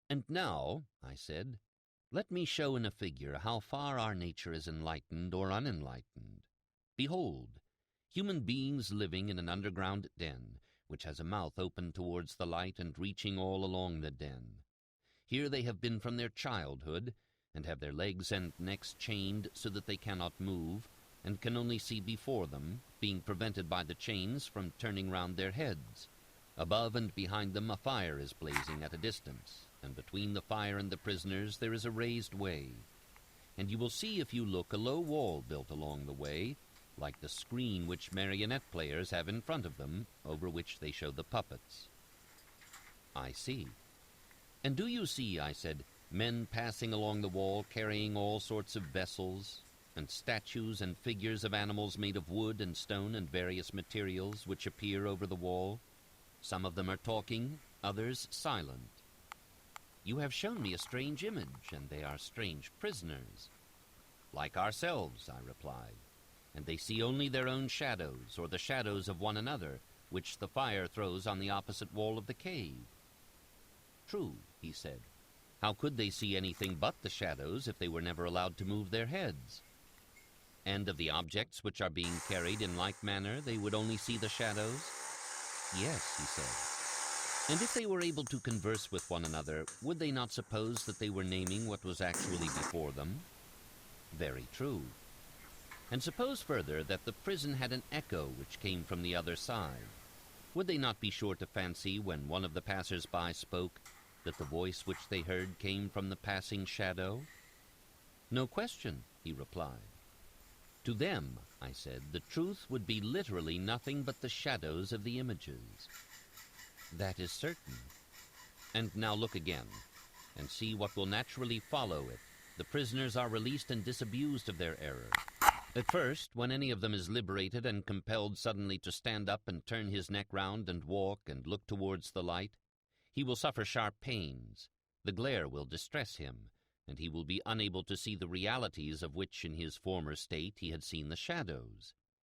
"And now," I said, "let me show in a figure how far our nature is enlightened or unenlightened. Behold, human beings living in an underground den, which has a mouth open towards the light and reaching all along the den. Here they have been from their childhood, and have their legs and necks chained so that they cannot move, and can only see before them, being prevented by the chains from turning round their heads. Above and behind them a fire is blazing at a distance, and between the fire and the prisoners there is a raised way. And you will see if you look a low wall built along the way, like the screen which marionette players have in front of them, over which they show the puppets." "I see." "And do you see," I said, "men passing along the wall carrying all sorts of vessels, and statues and figures of animals made of wood and stone and various materials which appear over the wall? Some of them are talking, others silent. You have shown me a strange image, and they are strange prisoners." "Like ourselves," I replied, "and they see only their own shadows, or the shadows of one another, which the fire throws on the opposite wall of the cave." "True," he said. "How could they see anything but the shadows if they were never allowed to move their heads?" "And of the objects which are being carried in like manner, they would only see the shadows?" "Yes," he said. "And if they were able to converse with one another, would they not suppose that they were naming what was actually before them?" "Very true." "And suppose further that the prison had an echo which came from the other side. Would they not be sure to fancy, when one of the passers-by spoke, that the voice which they heard came from the passing shadow?" "No question," he replied. "To them," I said, "the truth would be literally nothing but the shadows of the images." "That is certain." "And now look again, and see what will naturally follow it. The prisoners are released and disabused of their error. At first, when any of them is liberated and compelled suddenly to stand up and turn his neck round and walk and look towards the light, he will suffer sharp pains. The glare will distress him, and he will be unable to see the realities of which in his former state he had seen the shadows.